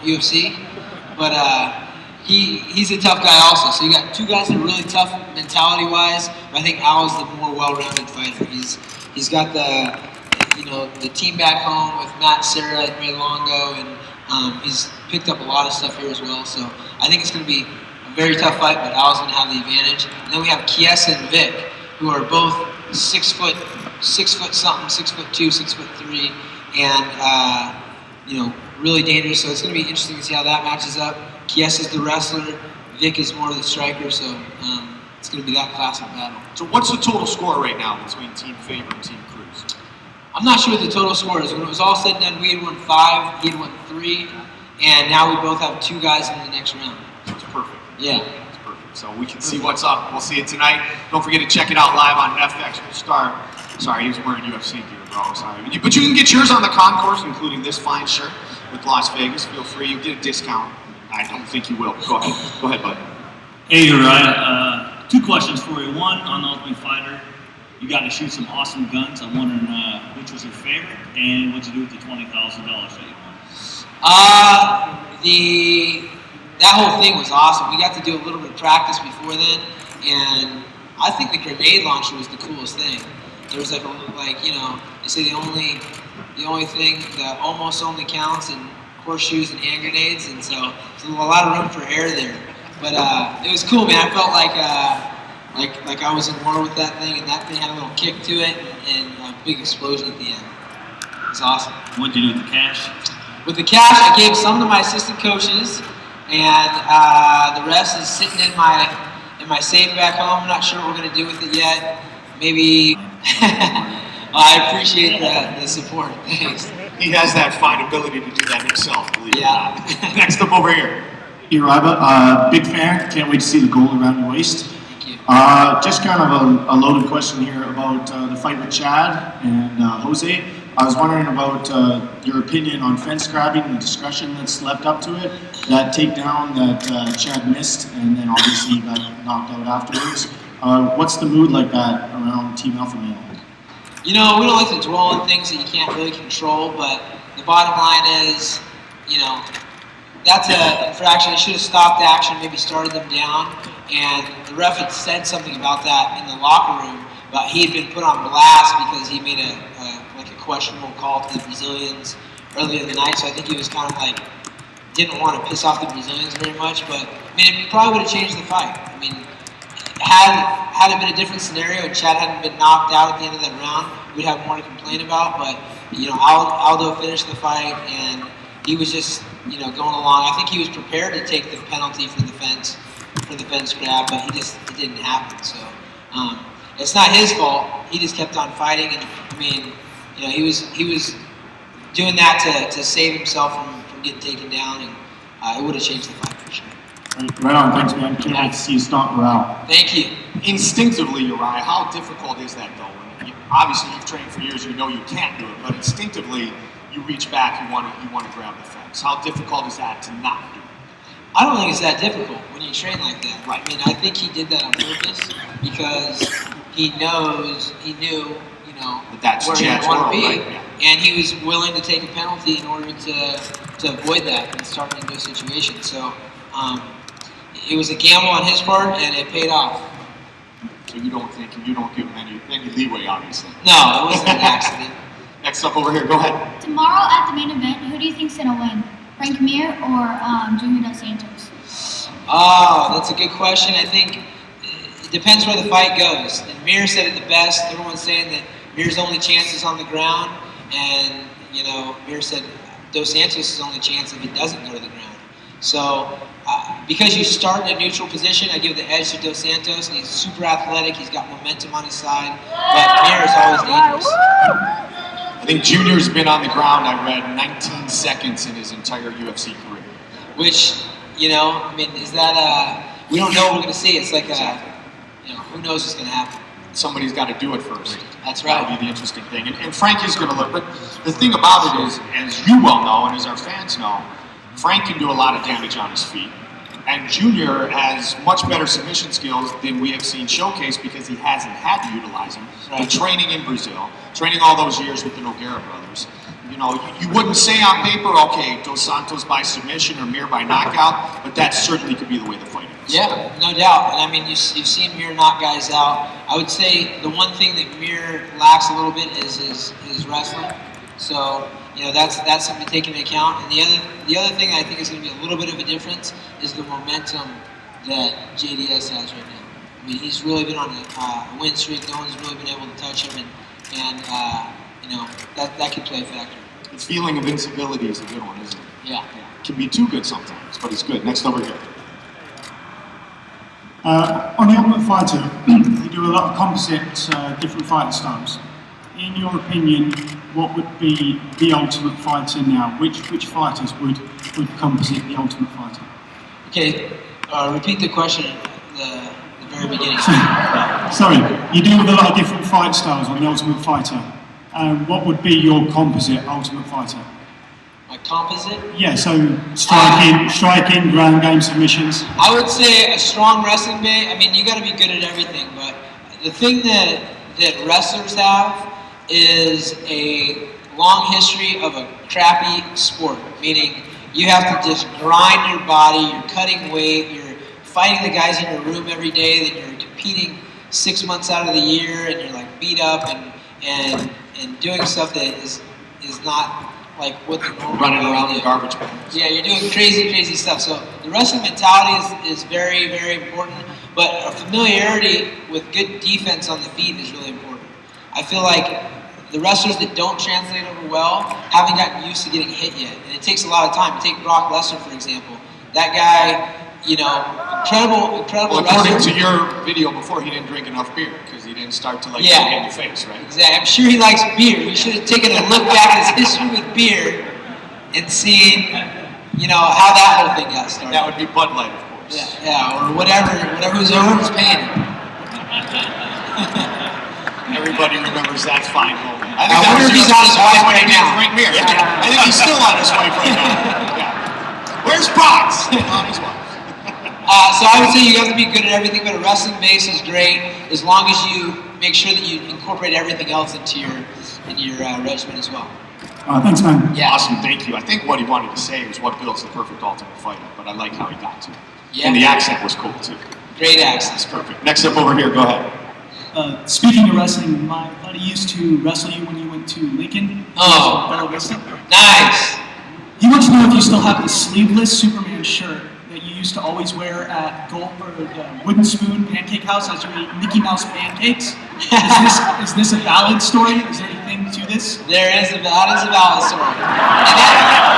UFC, but he's a tough guy also. So you got two guys that are really tough mentality-wise, but I think Al's the more well-rounded fighter. He's got the team back home with Matt, Sarah, and Ray Longo, and he's picked up a lot of stuff here as well. So I think it's going to be a very tough fight, but Al's going to have the advantage. And then we have Chiesa and Vic, who are both 6 foot something, 6'2", 6'3", and really dangerous. So it's going to be interesting to see how that matches up. Chiesa's the wrestler, Vic is more of the striker. So it's going to be that classic battle. So what's the total score right now between Team Faber and Team Cruz? I'm not sure what the total score is. When it was all said and done, we had won 5, he had won 3, and now we both have 2 guys in the next round. So it's perfect. Yeah. It's perfect. So we can see what's up. We'll see it tonight. Don't forget to check it out live on FX. We'll start. Sorry, he was wearing UFC gear, bro. Sorry. But you can get yours on the concourse, including this fine shirt with Las Vegas. Feel free. You get a discount. I don't think you will. Go ahead. Go ahead, bud. Hey, Urijah. 2 questions for you. One, on the Ultimate Fighter, you got to shoot some awesome guns. I'm wondering which was your favorite, and what'd you do with the $20,000 that you won? That whole thing was awesome. We got to do a little bit of practice before then, and I think the grenade launcher was the coolest thing. There was they say the only thing that almost only counts in horseshoes and hand grenades, and so there's a lot of room for air there. But it was cool, man. I felt like I was in war with that thing, and that thing had a little kick to it, and a big explosion at the end. It was awesome. What did you do with the cash? With the cash, I gave some to my assistant coaches, and the rest is sitting in my safe back home. I'm not sure what we're going to do with it yet. Maybe. Well, I appreciate the support. Thanks. He has that fine ability to do that himself, believe it or not. Next up over here. Urijah, big fan. Can't wait to see the gold around your waist. Thank you. Just kind of a loaded question here about the fight with Chad and Jose. I was wondering about your opinion on fence grabbing and the discretion that's left up to it. That takedown that Chad missed, and then obviously he got knocked out afterwards. What's the mood like that around Team Alpha Male? We don't like to dwell on things that you can't really control, but the bottom line is, that's an infraction. They should have stopped action, maybe started them down, and the ref had said something about that in the locker room, but he had been put on blast because he made a questionable call to the Brazilians earlier in the night, so I think he was kind of didn't want to piss off the Brazilians very much, but it probably would have changed the fight. Had it been a different scenario and Chad hadn't been knocked out at the end of that round, we'd have more to complain about, but Aldo finished the fight, and he was just going along. I think he was prepared to take the penalty for the fence grab, but it didn't happen. So it's not his fault. He just kept on fighting, and he was doing that to save himself from getting taken down, and it would have changed the fight for sure. Right on, thanks, man. Can't wait to see you stomp morale. Thank you. Instinctively, Urijah, how difficult is that though? Obviously, you've trained for years. You know you can't do it, but instinctively, you reach back. You want to grab the fence. How difficult is that to not do it? I don't think it's that difficult when you train like that. Right. I think he did that on purpose because he knew, that's where he wanted to be, right? Yeah. and he was willing to take a penalty in order to avoid that and start into a situation. So it was a gamble on his part, and it paid off. So you don't give him any leeway, obviously. No, it wasn't an accident. Next up over here, go ahead. Tomorrow at the main event, who do you think's gonna win? Frank Mir or Junior Dos Santos? Oh, that's a good question. I think it depends where the fight goes. And Mir said it the best. Everyone's saying that Mir's only chance is on the ground, and Mir said Dos Santos' only chance if it doesn't go to the ground. So because you start in a neutral position, I give the edge to Dos Santos, and he's super athletic. He's got momentum on his side, but Mir is always dangerous. I think Junior's been on the ground, I read, 19 seconds in his entire UFC career. Which, is that we don't know what we're going to see. It's like, who knows what's going to happen. Somebody's got to do it first. That's right. That'll be the interesting thing. And Frank is going to look, but the thing about it is, as you well know, and as our fans know, Frank can do a lot of damage on his feet. And Junior has much better submission skills than we have seen showcased because he hasn't had to utilize them. Right. But training in Brazil, training all those years with the Nogueira brothers, you know, you wouldn't say on paper, okay, Dos Santos by submission or Mir by knockout, but that certainly could be the way the fight ends. Yeah, no doubt. And I mean, you've seen Mir knock guys out. I would say the one thing that Mir lacks a little bit is his wrestling. So, you know, that's something to take into account. And the other thing I think is going to be a little bit of a difference is the momentum that JDS has right now. I mean, he's really been on a win streak. No one's really been able to touch him, and you know, that could play a factor. His feeling of invincibility is a good one, isn't it? Yeah. Can be too good sometimes, but it's good. Next over here. On the Ultimate Fighter, you do a lot of composite, different fighting styles. In your opinion, what would be the Ultimate Fighter now? Which fighters would composite the Ultimate Fighter? Okay, repeat the question at the very beginning. Sorry, you do a lot of different fight styles on the Ultimate Fighter. What would be your composite Ultimate Fighter? My composite? Yeah, so striking, ground game, submissions. I would say a strong wrestling base. I mean, you got to be good at everything, but the thing that wrestlers have is a long history of a crappy sport, meaning you have to just grind your body, you're cutting weight, you're fighting the guys in your room every day, then you're competing 6 months out of the year, and you're like beat up and doing stuff that is not like what the normal Running around the garbage can. Yeah, you're doing crazy stuff. So the wrestling mentality is very, very important, but a familiarity with good defense on the feet is really important. I feel like the wrestlers that don't translate over well haven't gotten used to getting hit yet, and it takes a lot of time. Take Brock Lesnar, for example. That guy, you know, incredible Well, according wrestler. to your video before, he didn't drink enough beer because he didn't start to get in the face, right? Exactly. I'm sure he likes beer. You should have taken a look back at his history with beer and seen, you know, how that whole thing got started. That would be Bud Light, of course. Yeah, or whatever whoever's paying him. Everybody remembers that fine moment. I wonder if he's on his wife right now. Frank Mir. Yeah. I think he's still on his wife right now. Yeah. Where's Brox? On his wife. So I would say you have to be good at everything, but a wrestling base is great as long as you make sure that you incorporate everything else into your regimen as well. Thanks, man. Yeah. Awesome, thank you. I think what he wanted to say was what builds the perfect Ultimate Fighter, but I like how he got to it. Yeah. And the accent was cool too. Great accent. That's perfect. Next up over here, go ahead. Speaking of wrestling, my buddy used to wrestle you when you went to Lincoln. Oh. Bella Vista. Nice. He wants to know if you still have the sleeveless Superman shirt that you used to always wear at Wooden Spoon Pancake House as you ate Mickey Mouse pancakes. Is this a valid story? Is there anything to this? That is a valid story.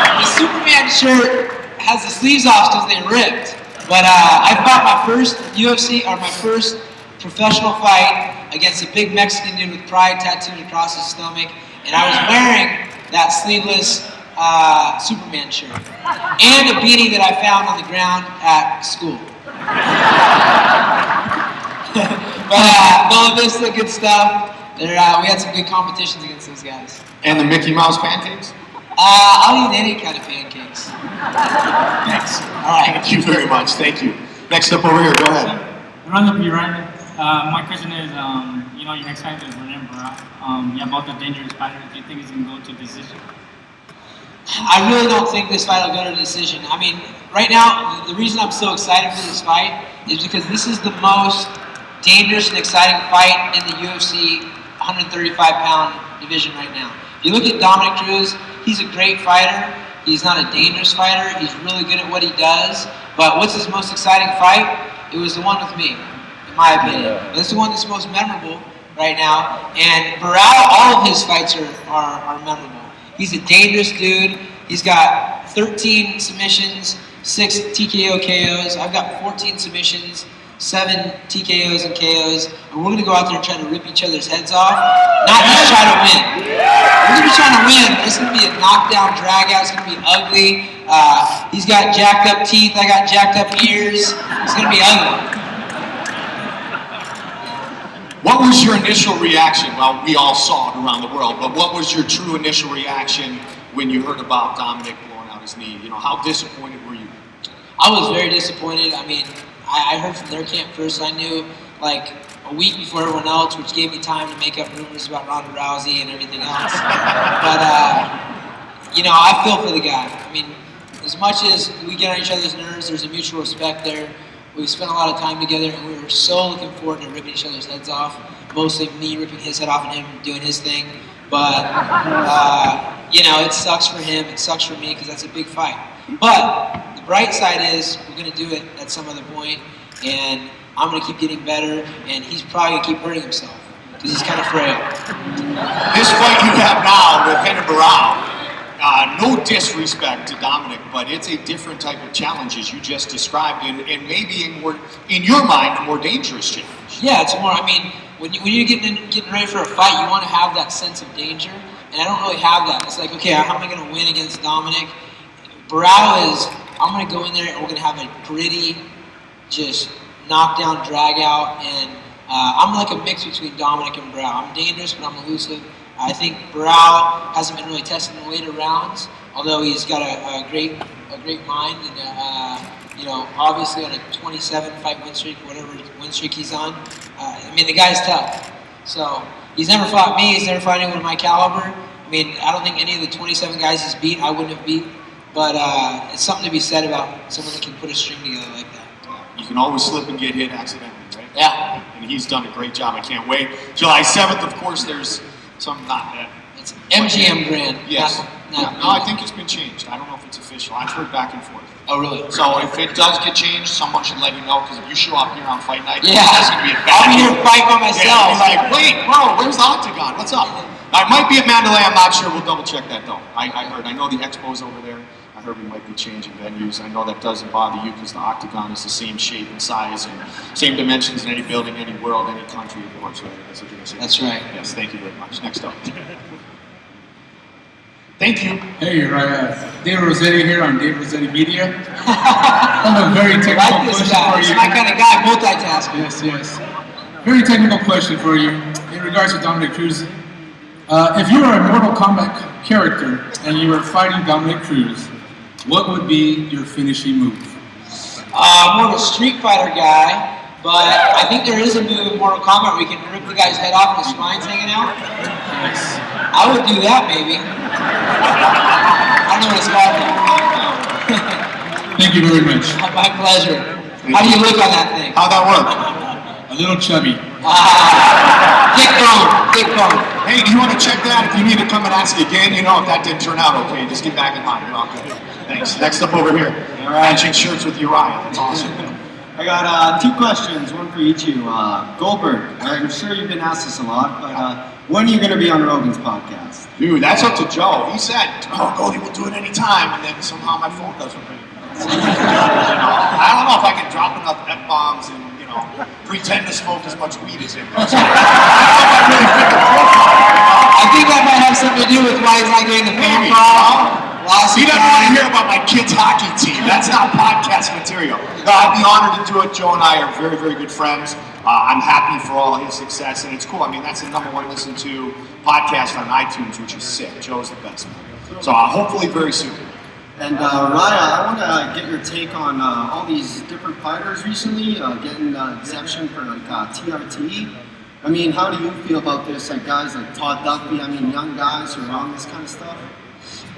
And the Superman shirt has the sleeves off because they ripped. But I fought my first my first professional fight against a big Mexican dude with pride tattooed across his stomach, and I was wearing that sleeveless Superman shirt and a beanie that I found on the ground at school. But Bella Vista, good stuff. We had some good competitions against those guys. And the Mickey Mouse pancakes? I'll eat any kind of pancakes. Thanks. All right. Thank you very much. Thank you. Next up over here, go ahead. Ronda Rousey. My question is, you know, your next fight is Barão. About the dangerous fighter. Do you think he's going to go to decision? I really don't think this fight will go to decision. I mean, right now, the reason I'm so excited for this fight is because this is the most dangerous and exciting fight in the UFC 135-pound division right now. If you look at Dominic Cruz, he's a great fighter. He's not a dangerous fighter. He's really good at what he does. But what's his most exciting fight? It was the one with me, in my opinion. That's the one that's most memorable right now. And Barão, all of his fights are memorable. He's a dangerous dude. He's got 13 submissions, 6 TKO KOs. I've got 14 submissions, 7 TKOs and KOs. And we're going to go out there and try to rip each other's heads off, not just try to win. We're going to be trying to win. It's going to be a knockdown, drag out. It's going to be ugly. He's got jacked up teeth. I got jacked up ears. It's going to be ugly. What was your initial reaction? Well, we all saw it around the world, but what was your true initial reaction when you heard about Dominic blowing out his knee? You know, how disappointed were you? I was very disappointed. I mean, I heard from their camp first. I knew like a week before everyone else, which gave me time to make up rumors about Ronda Rousey and everything else. But I feel for the guy. I mean, as much as we get on each other's nerves, there's a mutual respect there. We spent a lot of time together, and we were so looking forward to ripping each other's heads off. Mostly me ripping his head off and him doing his thing. But, it sucks for him. It sucks for me because that's a big fight. But the bright side is we're going to do it at some other point, and I'm going to keep getting better, and he's probably going to keep hurting himself because he's kind of frail. This fight you have now with him and Barão, no disrespect to Dominic, but it's a different type of challenge as you just described, and maybe in your mind, a more dangerous challenge. Yeah, it's more. I mean, when you're getting ready for a fight, you want to have that sense of danger, and I don't really have that. It's like, okay, how am I going to win against Dominic? Barão is, I'm going to go in there and we're going to have a gritty, just knockdown, drag out, and I'm like a mix between Dominic and Barão. I'm dangerous, but I'm elusive. I think Barão hasn't been really testing the later rounds, although he's got a great mind, and obviously on a 27-fight win streak, whatever win streak he's on. The guy's tough. So he's never fought me. He's never fought anyone of my caliber. I mean, I don't think any of the 27 guys he's beat I wouldn't have beat. But it's something to be said about someone that can put a string together like that. You can always slip and get hit accidentally, right? Yeah. And he's done a great job. I can't wait. July 7th, of course, there's some It's MGM Grand. Yes. No, I think it's been changed. I don't know if it's official. I've heard back and forth. Oh, really? So if it does get changed, someone should let you know, because if you show up here on fight night, yeah, that's going to be a bad I'll be here fighting by myself. Yeah, you're like, wait, bro, where's the octagon? What's up? I might be at Mandalay. I'm not sure. We'll double check that, though. I heard. I know the expo's over there. I heard we might be changing venues. I know that doesn't bother you because the octagon is the same shape and size and same dimensions in any building, any world, any country you want. So that's what you're saying. That's right. Yes, thank you very much. Next up. Thank you. Hey, Dave Rossetti here on Dave Rossetti Media. I have a very technical question for you. He's my kind of guy, multitasking. Yes. Very technical question for you in regards to Dominic Cruz. If you were a Mortal Kombat character and you were fighting Dominic Cruz, what would be your finishing move? More of a Street Fighter guy, but I think there is a move in Mortal Kombat where you can rip the guy's head off and his spine's hanging out. Yes. I would do that, maybe. I don't know what it's called now. Thank you very much. My pleasure. How do you look on that thing? How'd that work? A little chubby. Thick bone. Hey, do you want to check that? If you need to come and ask again, if that didn't turn out okay, just get back in line. You're all good. Thanks. Next up over here. Matching shirts with Urijah. That's awesome. I got two questions, one for each of you. Goldberg, I'm sure you've been asked this a lot, but when are you going to be on Rogan's podcast? Dude, that's up to Joe. He said, Goldie, we'll do it anytime, and then somehow my phone doesn't ring. I don't know if I can drop enough F-bombs and, pretend to smoke as much weed as him. I think that might have something to do with why he's not getting the phone Maybe. call. He doesn't want to hear about my kids' hockey team. That's not podcast material. No, I'd be honored to do it. Joe and I are very, very good friends. I'm happy for all of his success, and it's cool. I mean, that's the #1 listened to podcast on iTunes, which is sick. Joe's the best. So hopefully very soon. And Raya, I want to get your take on all these different fighters recently getting exemption for TRT. I mean, how do you feel about this? Like guys like Todd Duffy, young guys who are on this kind of stuff?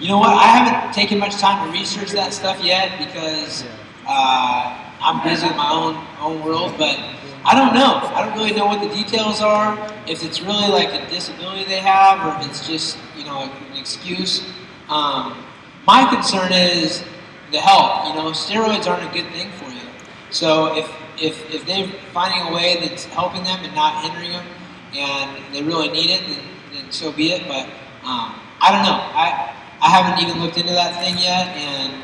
You know what? I haven't taken much time to research that stuff yet because I'm busy with my own world. But I don't know. I don't really know what the details are. If it's really like a disability they have, or if it's just an excuse. My concern is the health. Steroids aren't a good thing for you. So if they're finding a way that's helping them and not hindering them, and they really need it, then so be it. But I don't know. I haven't even looked into that thing yet, and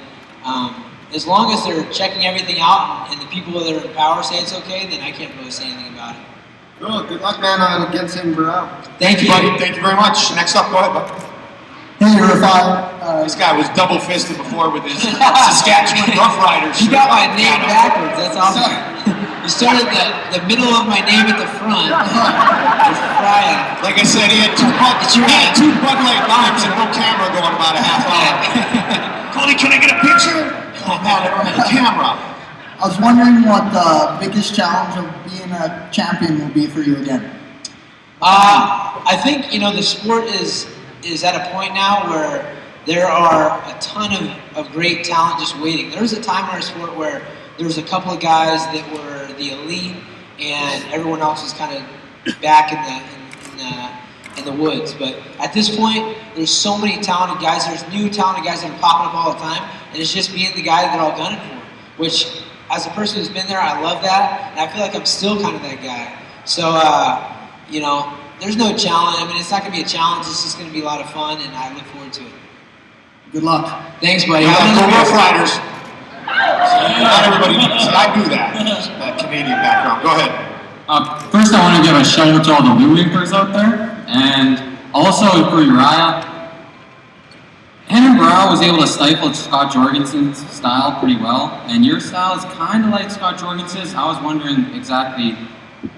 as long as they're checking everything out and the people that are in power say it's okay, then I can't really say anything about it. Cool. Good luck, man, against him, Barão. Thank you, buddy. Thank you very much. Next up, go ahead, bud. Hey, Rafai. This guy was double-fisted before with his Saskatchewan Rough Riders. You got my name backwards. That's awesome. You started the middle of my name at the front. It's Brian. Like I said, he had two Bud Light limes and no camera going about a half hour. Cody, can I get a picture? Oh man, I don't have a camera. I was wondering what the biggest challenge of being a champion will be for you again. I think the sport is at a point now where there are a ton of great talent just waiting. There was a time in our sport where there was a couple of guys that were the elite, and everyone else was kind of back in the woods. But at this point, there's so many talented guys. There's new talented guys that are popping up all the time, and it's just being the guy that they're all gunning for. Which, as a person who's been there, I love that, and I feel like I'm still kind of that guy. So, you know, there's no challenge. I mean, it's not going to be a challenge. It's just going to be a lot of fun, and I look forward to it. Good luck. Thanks, buddy. Go Rough Riders. Not everybody knows. I knew that Canadian background. Go ahead. First, I want to give a shout out to all the Luminkers out there, and also for Urijah. Barão was able to stifle Scott Jorgensen's style pretty well, and your style is kind of like Scott Jorgensen's. I was wondering exactly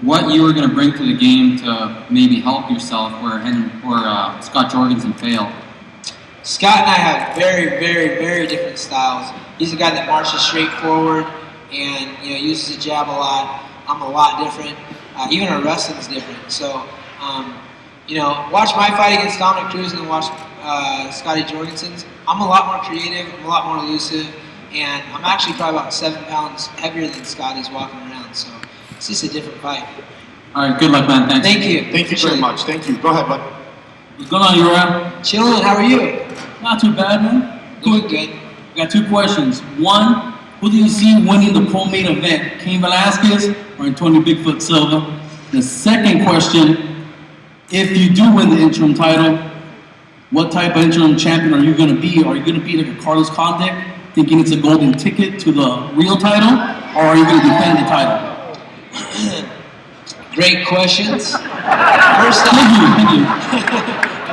what you were going to bring to the game to maybe help yourself where Scott Jorgensen failed. Scott and I have very, very, very different styles. He's a guy that marches straight forward and uses the jab a lot. I'm a lot different. Even our wrestling's different. So, watch my fight against Dominic Cruz and watch Scotty Jorgensen's. I'm a lot more creative. I'm a lot more elusive, and I'm actually probably about 7 pounds heavier than Scotty's walking around. So it's just a different fight. All right, good luck, man. Thanks. Thank you. Thank you very much. Thank you. Go ahead, bud. What's going on, Urijah? Chilling. How are you? Not too bad, man. Doing good. I got 2 questions. One, who do you see winning the co-main event, Cain Velasquez or Antonio Bigfoot Silva? The second question, if you do win the interim title, what type of interim champion are you going to be? Are you going to be like a Carlos Condit, thinking it's a golden ticket to the real title, or are you going to defend the title? Great questions. First off, Thank you.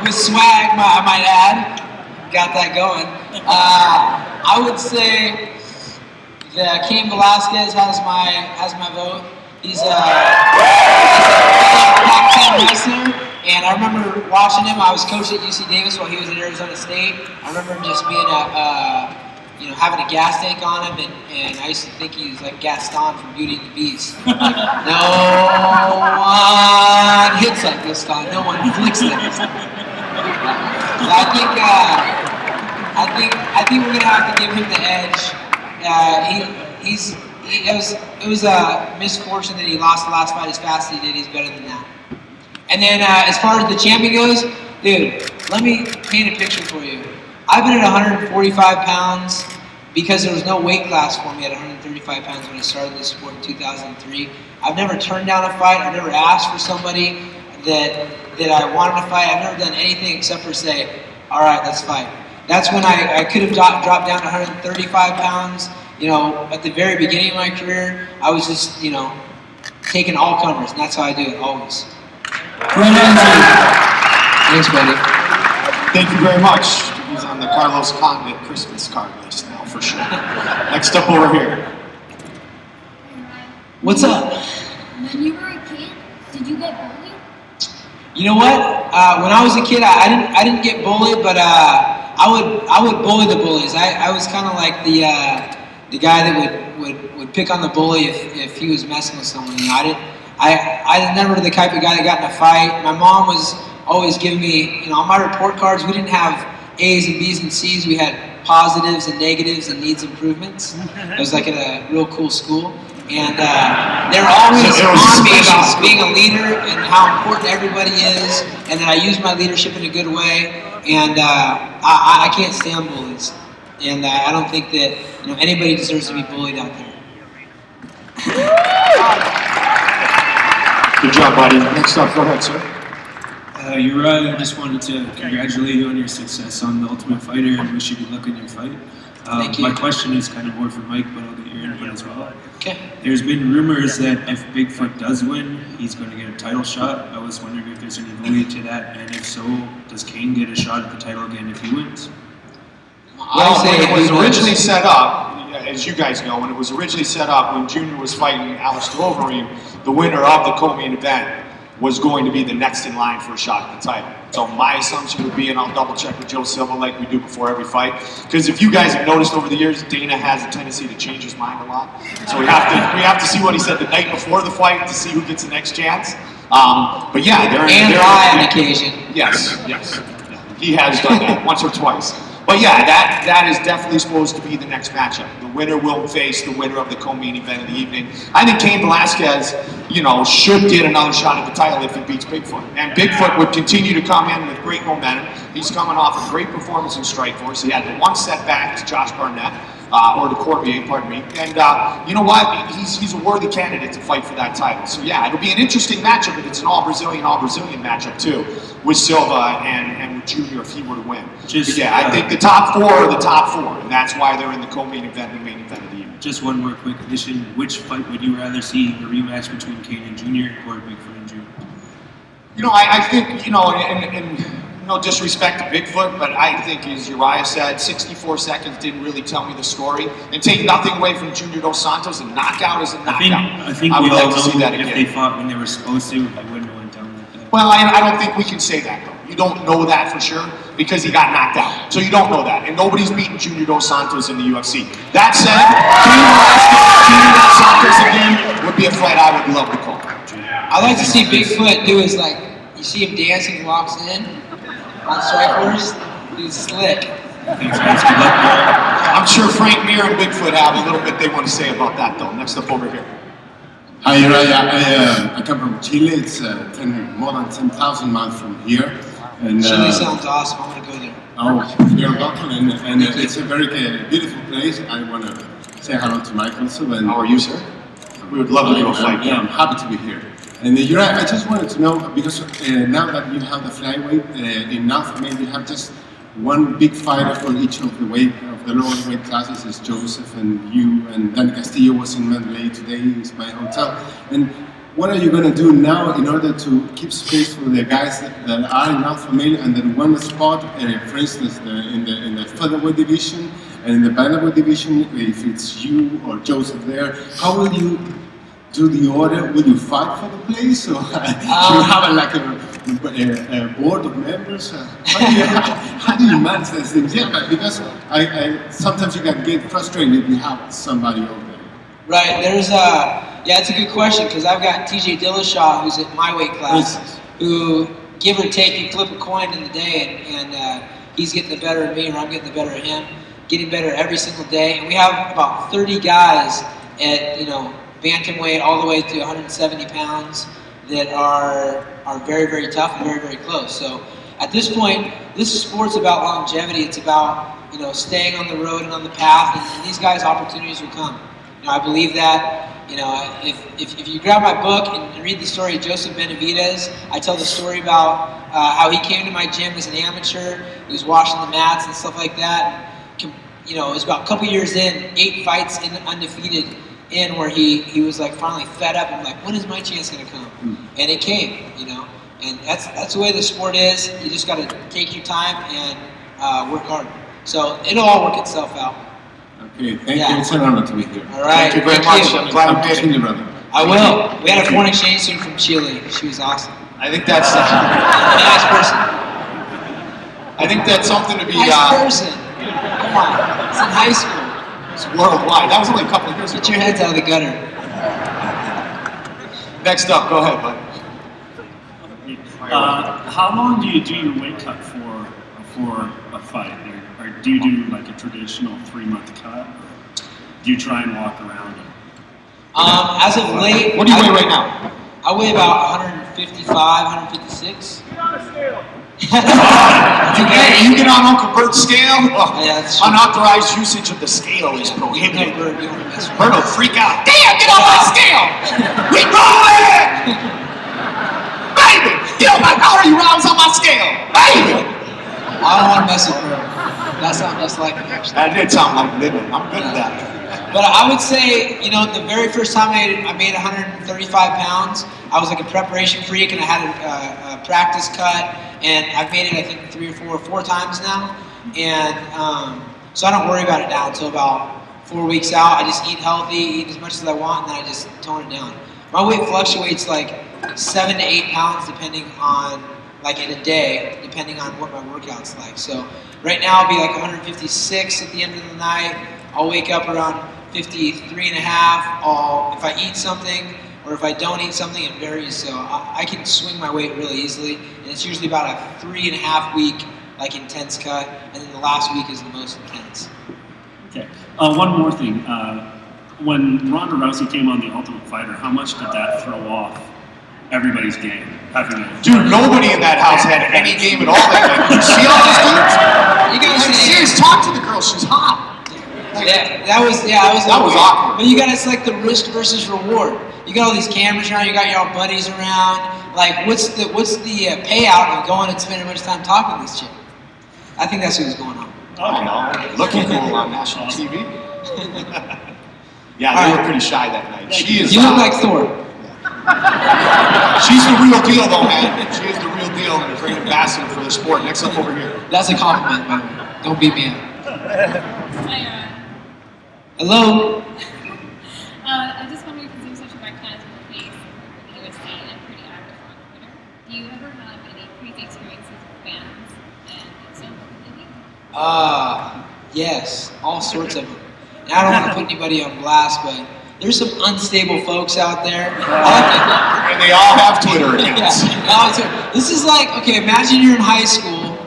with swag, I might add, got that going. I would say that Cain Velasquez has my vote. He's a Pac-10 wrestler. And I remember watching him. I was coached at UC Davis while he was at Arizona State. I remember him just being having a gas tank on him, and I used to think he was like Gaston from Beauty and the Beast. Like, no one hits like Gaston. No one flicks like Gaston. I think we're gonna have to give him the edge. It was a misfortune that he lost the last fight as fast as he did. He's better than that. And then as far as the champion goes, dude, let me paint a picture for you. I've been at 145 pounds because there was no weight class for me at 135 pounds when I started this sport in 2003. I've never turned down a fight. I've never asked for somebody that I wanted to fight. I've never done anything except for say, all right, let's fight. That's when I could have dropped down to 135 pounds. At the very beginning of my career, I was just, taking all comers, and that's how I do it always. Great answer. Thanks, buddy. Thank you very much. He's on the Carlos Condit Christmas card list now, for sure. Next up over here. What's up? When you were a kid, did you get bullied? You know what? When I was a kid, I didn't get bullied, but I would bully the bullies. I was kind of like the guy that would pick on the bully if he was messing with someone. I was never the type of guy that got in a fight. My mom was always giving me, on my report cards, we didn't have A's and B's and C's. We had positives and negatives and needs improvements. It was like at a real cool school. And they're always on me about being a leader and how important everybody is, and that I use my leadership in a good way. And I can't stand bullies. And I don't think that anybody deserves to be bullied out there. Good job, buddy. Next up, go ahead, sir. Urijah, I just wanted to congratulate you on your success on The Ultimate Fighter and wish you good luck in your fight. Thank you. My question is kind of more for Mike, but I'll get your input as well. Okay. There's been rumors that if Bigfoot does win, he's going to get a title shot. I was wondering if there's any validity to that, and if so, does Cain get a shot at the title again if he wins? Well, when it was originally set up, as you guys know, when it was originally set up, when Junior was fighting Alistair Overeem, the winner of the co-main event was going to be the next in line for a shot at the title. So my assumption would be, and I'll double check with Joe Silva like we do before every fight, because if you guys have noticed over the years, Dana has a tendency to change his mind a lot. So we have to see what he said the night before the fight to see who gets the next chance. But yeah, they're lie on occasion. Yes, he has done that once or twice. But yeah, that is definitely supposed to be the next matchup. The winner will face the winner of the co-main event of the evening. I think Cain Velasquez, you know, should get another shot at the title if he beats Bigfoot. And Bigfoot would continue to come in with great momentum. He's coming off a great performance in Strikeforce. He had the one setback to Josh Barnett, or to Cormier, pardon me. And you know what? He's a worthy candidate to fight for that title. So yeah, it'll be an interesting matchup, but it's an all-Brazilian matchup too, with Silva and with Junior if he were to win. But yeah, I think the top 4 are the top 4, and that's why they're in the co-main event and the main event of the evening. Just one more quick addition. Which fight would you rather see, a rematch between Cain and Junior or Bigfoot and Junior? You know, I think, you know, and no disrespect to Bigfoot, but I think, as Urijah said, 64 seconds didn't really tell me the story. And take nothing away from Junior Dos Santos, a knockout is a knockout. I think would we all like to see know that if again. they fought when they were supposed to, they wouldn't have went down like that. Well, I don't think we can say that, though. You don't know that for sure because he got knocked out. So you don't know that. And nobody's beaten Junior Dos Santos in the UFC. That said, Junior Dos Santos again would be a fight I would love to call. I like to see Bigfoot do his, like, you see him dancing, he walks in on Strikeforce, he's slick. Thanks, guys. Good luck, bro. I'm sure Frank Mir and Bigfoot have a little bit they want to say about that, though. Next up over here. Hi, Urijah. I come from Chile. It's more than 10,000 miles from here. And, Chile sounds awesome. I want to go there. Oh, you're welcome. And it's a very beautiful place. I want to say hello to Mike also. And how are you, sir? We would love to do a fight. Yeah, I'm happy to be here. And Urijah, I just wanted to know, because now that you have the flyweight enough, maybe you have just one big fighter for each of the lower weight classes. Is Joseph and you, and then Castillo was in Mandalay today. It's my hotel. And what are you going to do now in order to keep space for the guys that are not familiar and that want a spot? For instance, in the featherweight division and in the bantamweight division, if it's you or Joseph there, how will you do the order? Will you fight for the place, or do you have a board of members? How do you manage those things? Yeah, because I sometimes you can get frustrated if you have somebody over there. Right, there's yeah, it's a good question, because I've got TJ Dillashaw, who's at my weight class, who, give or take, you flip a coin in the day, and he's getting the better of me, or I'm getting the better of him, getting better every single day. And we have about 30 guys at, you know, bantamweight all the way to 170 pounds that are very, very tough and very, very close. So at this point, this sport's about longevity. It's about, you know, staying on the road and on the path, and these guys' opportunities will come. You know, I believe that. You know, if you grab my book and read the story of Joseph Benavidez, I tell the story about how he came to my gym as an amateur. He was washing the mats and stuff like that. And, you know, it was about a couple years in, 8 fights in undefeated in, where he was like finally fed up and like, when is my chance gonna come? And it came, you know. And that's the way the sport is. You just got to take your time and work hard. So it'll all work itself out. Okay, thank you. It's an honor to be here. All right. Thank you very much. I'm glad we made it, brother. I will. We had a foreign exchange student from Chile. She was awesome. I think that's a nice person. I think that's something to be. Nice person. Come on. It's in high school. It's worldwide. That was only a couple of years ago. Get your heads out of the gutter. Next up, go ahead, bud. How long do you do your weight cut for a fight? Or do you do like a traditional 3-month cut? Or do you try and walk around it? As of late, what do you weigh right now? I weigh about 155, 156. You get on Uncle Bert's scale? Oh, yeah, that's unauthorized usage of the scale is prohibited. Bert will freak out. Damn, get on my scale! We rolling! Baby! Get on my 40 rounds on my scale! Baby! I don't want to mess with Bert. That sounds just like it, actually. That did sound like living. I'm good at that. But I would say, you know, the very first time I made 135 pounds, I was like a preparation freak, and I had a practice cut, and I've made it, I think, 3 or 4 times now. And so I don't worry about it now until about 4 weeks out. I just eat healthy, eat as much as I want, and then I just tone it down. My weight fluctuates like 7 to 8 pounds depending on, like in a day, depending on what my workout's like. So right now I'll be like 156 at the end of the night. I'll wake up around 53 and a half. If I eat something or if I don't eat something, it varies. So I can swing my weight really easily. And it's usually about a 3.5 week like intense cut, and then the last week is the most intense. Okay. One more thing. When Ronda Rousey came on The Ultimate Fighter, how much did that throw off everybody's game? Dude, nobody in that house had any game at all that night. Did you see all these dudes? You guys, serious, talk to the girl. She's hot. That was awkward. But you got, it's like the risk versus reward. You got all these cameras around. You got your buddies around. Like, what's the payout of going and spending much time talking to this chick? I think that's what's going on. Okay. Looking cool on national TV. Yeah, they were pretty shy that night. You look like Thor. She's the real deal, though, man. She is the real deal and a great ambassador for the sport. Next up over here. That's a compliment, by the way. Don't beat me up. Hello. I just wondered, because you're such a recognizable face in the UFC and pretty active on Twitter, do you ever have any crazy experiences with fans? And if so, what would they be? Yes, all sorts of them. And I don't want to put anybody on blast, but there's some unstable folks out there. And they all have Twitter accounts. Yeah, this is like, okay, imagine you're in high school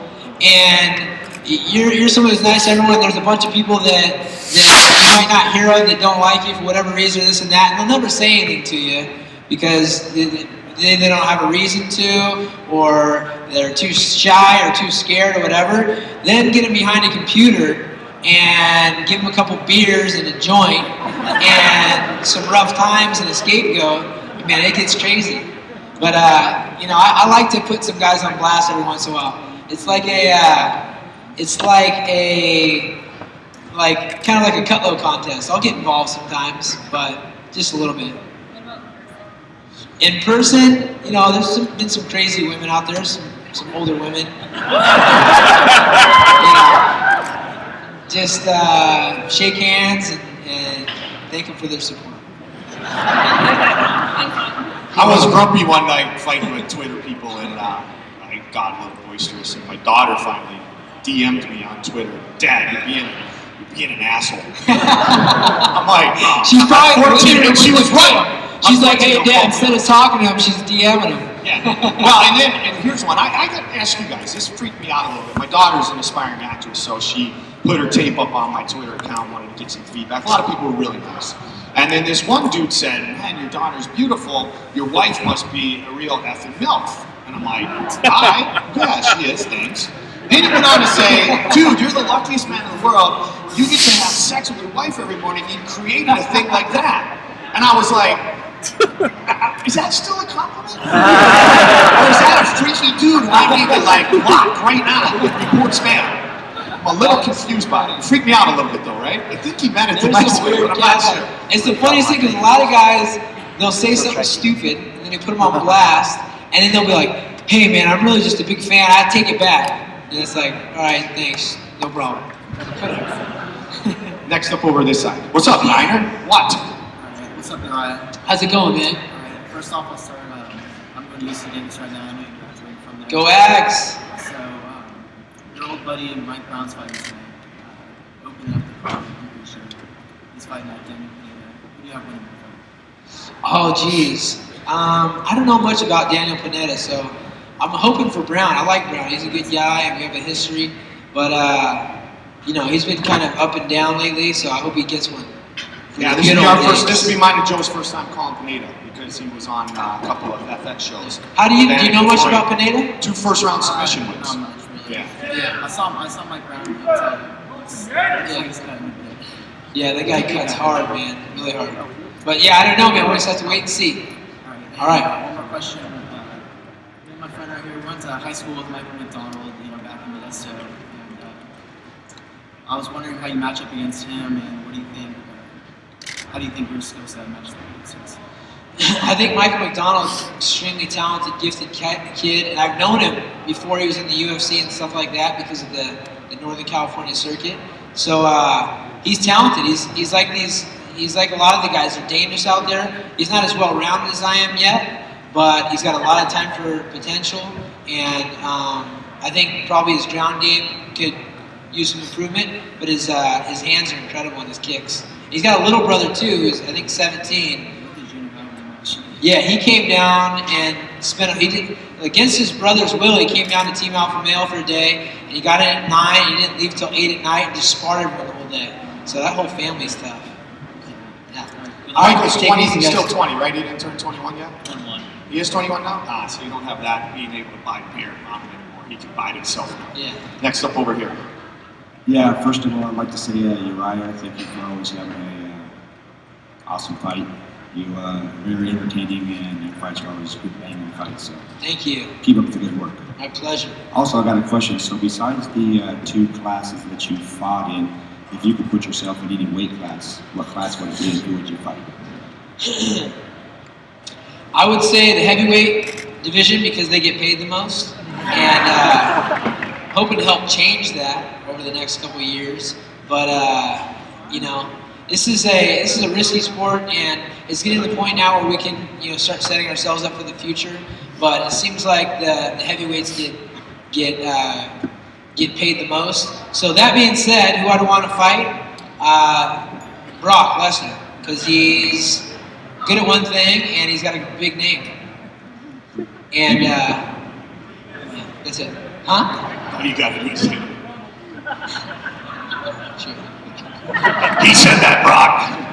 and you're someone who's nice to everyone. There's a bunch of people that you might not hear of that don't like you for whatever reason, this and that, and they'll never say anything to you because they don't have a reason to, or they're too shy or too scared or whatever. Then get them behind a computer and give them a couple beers and a joint and some rough times and a scapegoat. Man, it gets crazy. But I like to put some guys on blast every once in a while. It's like kind of like a cutlow contest. I'll get involved sometimes, but just a little bit. In person, there's been some crazy women out there, some older women. Just shake hands and thank them for their support. I was grumpy one night fighting with Twitter people, and I got a little boisterous, and my daughter finally DM'd me on Twitter, "Dad, you're being an asshole." I'm like, oh, she's probably 14, and she was right. She's like, "Hey, Dad," instead of talking to him, she's DMing him. Yeah. Well, and here's one. I got to ask you guys. This freaked me out a little bit. My daughter's an aspiring actress, so she put her tape up on my Twitter account, wanted to get some feedback. A lot of people were really nice. And then this one dude said, "Man, your daughter's beautiful. Your wife must be a real effing MILF." And I'm like, "Hi, yeah, she is, thanks." Then he went on to say, "Dude, you're the luckiest man in the world. You get to have sex with your wife every morning. You created a thing like that." And I was like, is that still a compliment? Or is that a freaky dude who I need to block right now with report spam? I'm a little confused by it. It freaked me out a little bit though, right? I think he meant it the nice way, but I'm not sure. It's the funniest thing because a lot of guys, they'll say something stupid and then they put them on blast and then they'll be like, "Hey man, I'm really just a big fan. I take it back." And it's like, "All right, thanks, no problem." Next up over this side. What's up, Niner? What? What's up, Uriah? How's it going, man? Alright, first off, I'll start. I'm going to UC Davis right now. I know you're graduating from there. Go Ags! So, your old buddy Mike Brown's fighting tonight. Opening up the card, I'm pretty sure. He's fighting out Daniel Pineda. Who do you have winning the fight? Oh, geez. I don't know much about Daniel Pineda, so I'm hoping for Brown. I like Brown. He's a good guy, and we have a history. But, he's been kind of up and down lately, so I hope he gets one. Yeah, this will be mine and Joe's first time calling Pineda because he was on a couple of FX shows. Do you know much about Pineda? 2 first-round submission wins. Not much, really. Yeah. I saw Mike Brown. Yeah, that guy cuts hard, man. Really hard. But yeah, I don't know, man. We'll just have to wait and see. All right. One more question. My friend right here went to high school with Michael McDonald, back in Modesto. And I was wondering how you match up against him and what do you think? How do you think your skill set matches up against his? I think Michael McDonald's an extremely talented, gifted kid, and I've known him before he was in the UFC and stuff like that because of the Northern California circuit. So he's talented. He's like a lot of the guys. They're dangerous out there. He's not as well rounded as I am yet, but he's got a lot of time for potential, and I think probably his ground game could use some improvement. But his hands are incredible and his kicks. He's got a little brother too, who's I think 17. Yeah, he came down and he did, against his brother's will, he came down to Team Alpha Male for a day, and he got in at 9, and he didn't leave till 8 at night, and just sparred everyone the whole day. So that whole family's tough. Yeah. He's still 20, right? He didn't turn 21 yet? 21. He is 21 now? So you don't have that being able to buy beer anymore. He can buy it himself now. Yeah. Next up over here. Yeah, first of all, I'd like to say, Urijah, thank you for always having a awesome fight. You are very entertaining, and your fights are always good banging fights. So thank you. Keep up the good work. My pleasure. Also, I got a question. So besides the 2 classes that you fought in, if you could put yourself in any weight class, what class would it be and who would you fight? I would say the heavyweight division because they get paid the most, and hoping to help change that over the next couple of years. But you know, this is a risky sport, and it's getting to the point now where we can start setting ourselves up for the future. But it seems like the heavyweights get paid the most. So that being said, who I'd want to fight? Brock Lesnar, because he's good at one thing and he's got a big name. And that's it. Huh? Oh, you got it. He said that, Brock.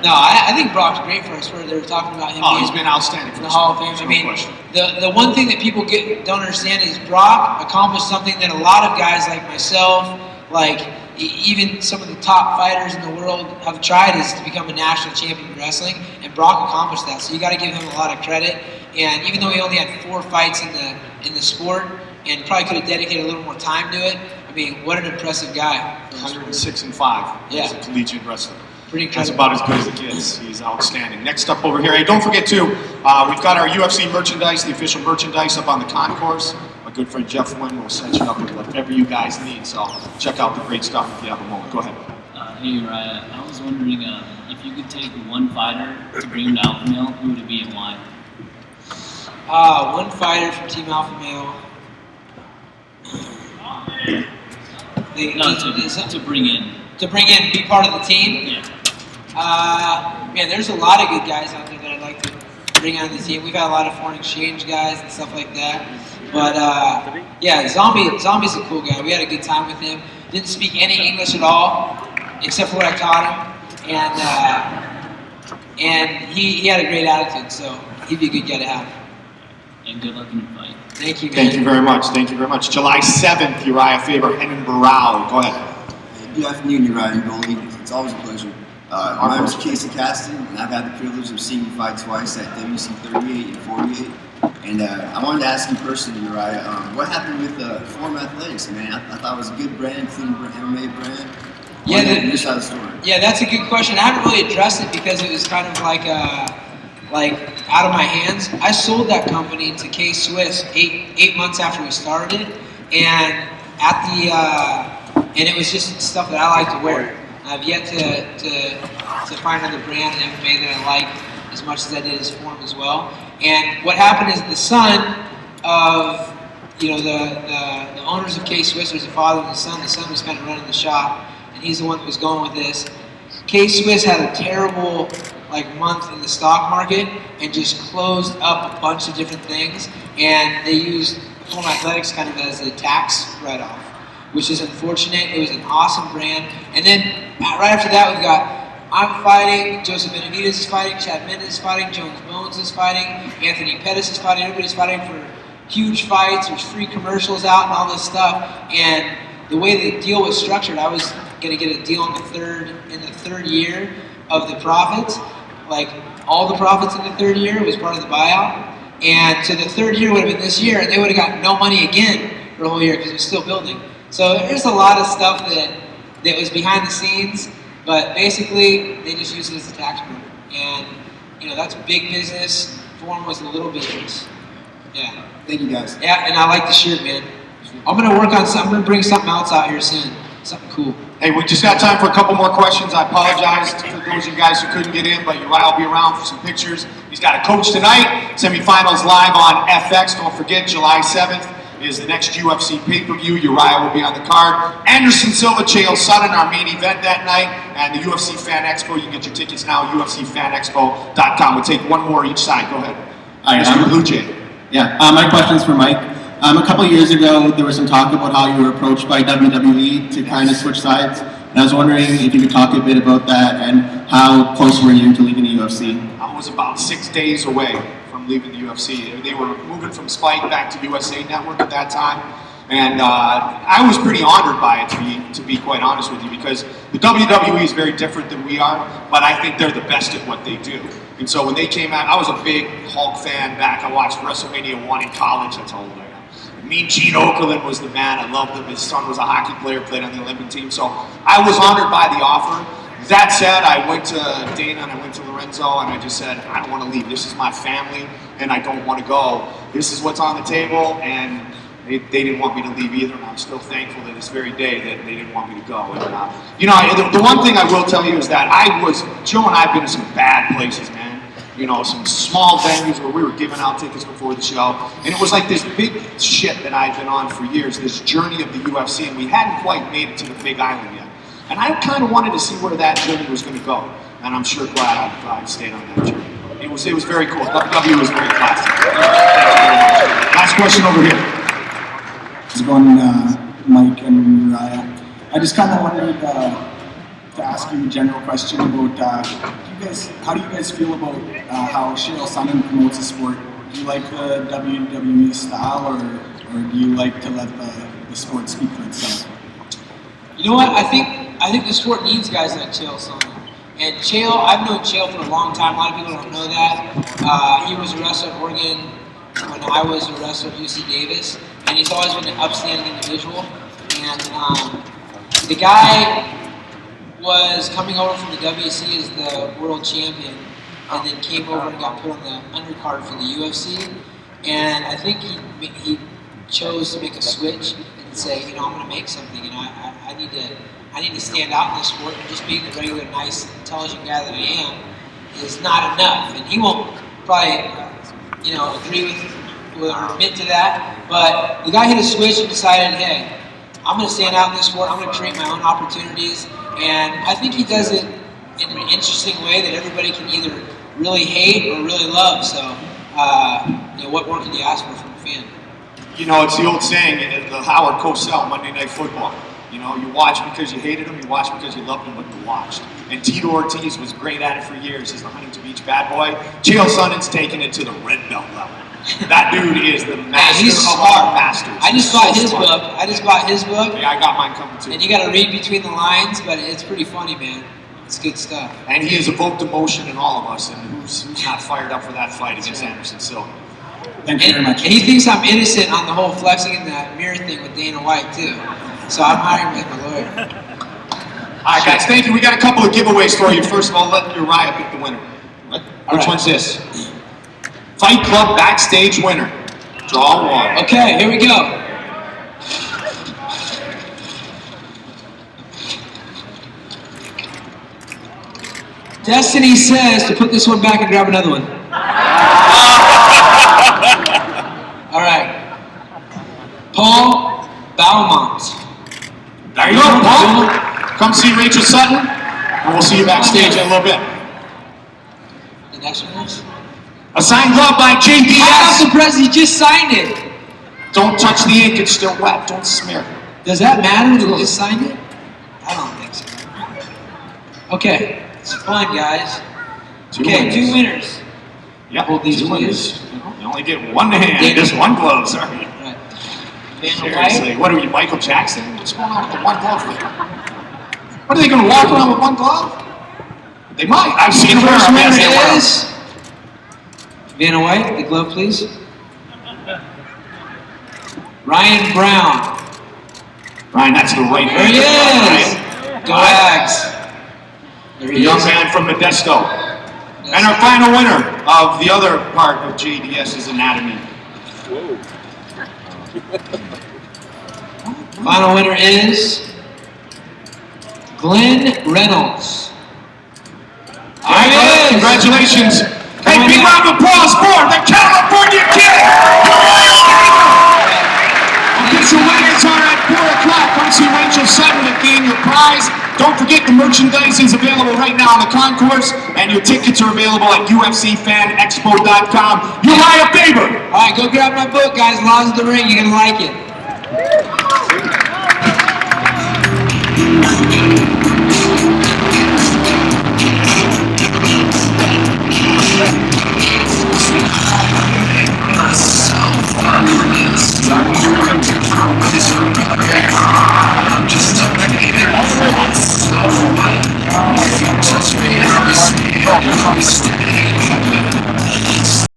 No, I think Brock's great for us. Where they were talking about him. He's been outstanding for the Hall of Fame. I mean, the one thing that people don't understand is Brock accomplished something that a lot of guys like myself, like even some of the top fighters in the world have tried, is to become a national champion in wrestling. And Brock accomplished that. So you got to give him a lot of credit. And even though he only had 4 fights in the sport, and probably could have dedicated a little more time to it, I mean, what an impressive guy. 106-5. Yeah. He's a collegiate wrestler. Pretty incredible. That's about as good as it gets. He's outstanding. Next up over here, hey, don't forget too, we've got our UFC merchandise, the official merchandise up on the concourse. My good friend Jeff Wynn will set you up with whatever you guys need. So check out the great stuff if you have a moment. Go ahead. Hey, Urijah, I was wondering if you could take one fighter to bring him to Alpha Male, who would it be and why? One fighter from Team Alpha Male. To bring in. To bring in, be part of the team? Yeah. Man, there's a lot of good guys out there that I'd like to bring on the team. We've had a lot of foreign exchange guys and stuff like that. But yeah, Zombie's a cool guy. We had a good time with him. Didn't speak any English at all, except for what I taught him. And he had a great attitude, so he'd be a good guy to have. And good luck in your fight. Thank you, man. Thank you very much. Thank you very much. July 7th, Urijah Faber and Barão. Go ahead. Good afternoon, Urijah and Goldie. It's always a pleasure. My name is K.C. and I've had the privilege of seeing you fight twice at WC 38 and 48. And I wanted to ask you personally, Urijah, what happened with Form Athletics, man? I thought it was a good brand, clean MMA brand. Yeah, your side of the story. Yeah, that's a good question. I haven't really addressed it because it was kind of like out of my hands. I sold that company to K-Swiss 8 months after we started it, and and it was just stuff that I like to wear. I've yet to find another brand in MMA that I like as much as I did his Form as well. And what happened is the son of the owners of K-Swiss, there's a father and the son. The son was kind of running the shop, and he's the one that was going with this. K-Swiss had a terrible month in the stock market and just closed up a bunch of different things, and they used Form Athletics kind of as a tax write-off, which is unfortunate. It was an awesome brand. And then right after that, we've got I'm fighting, Joseph Benavidez is fighting, Chad Mendes is fighting, Jones Bones is fighting, Anthony Pettis is fighting. Everybody's fighting for huge fights. There's free commercials out and all this stuff. And the way the deal was structured, I was going to get a deal in the third year of the profits. All the profits in the third year was part of the buyout. And so the third year would have been this year, and they would have got no money again for a whole year because it was still building. So there's a lot of stuff that was behind the scenes, but basically they just used it as a tax break. And that's big business. Form was a little business. Yeah. Thank you, guys. Yeah, and I like the shirt, man. I'm gonna work on something. I'm gonna bring something else out here soon. Something cool. Hey, we just got time for a couple more questions. I apologize to those of you guys who couldn't get in, but Urijah will be around for some pictures. He's got a coach tonight. Semifinals live on FX. Don't forget, July 7th. is the next UFC pay-per-view. Uriah will be on the card. Anderson Silva, Chael Sonnen, our main event that night. And the UFC Fan Expo, you can get your tickets now, UFCFanExpo.com. We'll take one more each side. Go ahead. Mr. Blue Jay. Yeah, my question's for Mike. A couple of years ago, there was some talk about how you were approached by WWE to kind of switch sides. And I was wondering if you could talk a bit about that and how close were you to leaving the UFC? I was about 6 days away from leaving the UFC. They were moving from Spike back to USA Network at that time. And I was pretty honored by it, to be quite honest with you, because the WWE is very different than we are, but I think they're the best at what they do. And so when they came out, I was a big Hulk fan back. I watched WrestleMania 1 in college. That's how old I am. Mean Gene Okerlund was the man. I loved him. His son was a hockey player, played on the Olympic team. So I was honored by the offer. That said, I went to Dana and I went to Lorenzo and I just said, I don't want to leave. This is my family and I don't want to go. This is what's on the table, and they didn't want me to leave either, and I'm still thankful to this very day that they didn't want me to go. And, you know, the one thing I will tell you is that Joe and I have been to some bad places, man. You know, some small venues where we were giving out tickets before the show. And it was like this big shit that I'd been on for years, this journey of the UFC, and we hadn't quite made it to the Big Island yet. And I kind of wanted to see where that journey was going to go. And I'm sure glad I stayed on that journey. It was very cool. WWE was very classy. Thank you very much. Last question over here. It's going Mike and Uriah. I just kind of wanted to ask you a general question about how do you guys feel about how Chael Sonnen promotes the sport? Do you like the WWE style, or do you like to let the sport speak for itself? You know what? I think the sport needs guys like Chael Sonnen. And Chael, I've known Chael for a long time. A lot of people don't know that. He was a wrestler at Oregon when I was a wrestler at UC Davis, and he's always been an upstanding individual. And the guy was coming over from the WC as the world champion, and then came over and got put on the undercard for the UFC. And I think he chose to make a switch and say, you know, I'm going to make something. You know, I need to stand out in this sport. And just being the regular, nice, intelligent guy that I am is not enough. And he won't probably, you know, agree with or admit to that. But the guy hit a switch and decided, hey, I'm going to stand out in this sport. I'm going to create my own opportunities. And I think he does it in an interesting way that everybody can either really hate or really love. So, you know, what more can you ask for from a fan? You know, it's the old saying, the Howard Cosell, Monday Night Football. You know, you watch because you hated him, you watch because you loved him, but you watched. And Tito Ortiz was great at it for years as the Huntington Beach bad boy. Chael Sonnen's taken it to the red belt level. That dude is the master of our masters. I just bought his book. Yeah, I got mine coming too. And you got to read between the lines, but it's pretty funny, man. It's good stuff. And he has evoked emotion in all of us, and who's not fired up for that fight against Anderson Silva? Thank you very much. And he thinks I'm innocent on the whole flexing in the mirror thing with Dana White too. So I'm hiring him as a lawyer. All right, guys, thank you. We got a couple of giveaways for you. First of all, let Uriah pick the winner. Which one's this? Fight Club Backstage winner. Draw one. Okay, here we go. Destiny says to put this one back and grab another one. All right. Paul Beaumont. There you go, Paul. Come see Rachel Sutton, and we'll see you backstage in a little bit. The next one is? A signed glove by JDS. I'm surprised he just signed it. Don't touch the ink, it's still wet. Don't smear it. Does that matter that he just signed it? I don't think so. Okay, it's fun, guys. Okay, two winners. Yeah, hold these winners. You only get one hand, just one glove, sorry. Seriously, what are you, Michael Jackson? What's going on with the one glove thing? What are they going to walk around with one glove? They might. I've seen them wear them. Is Vanna White, the glove, please. Ryan Brown. Ryan, that's the right There he is. Go Ags. The young man from Modesto. And our final winner of the other part of JDS's anatomy. Whoa. Final winner is Glenn Reynolds. There he is. Congratulations. Hey, big round of applause for the California Kid. Official winners are at 4 o'clock. Come see Rachel Sutton to gain your prize. Don't forget the merchandise is available right now on the concourse, and your tickets are available at UFCFanExpo.com. Urijah Faber. All right, go grab my book, guys. Laws of the Ring. You're going to like it.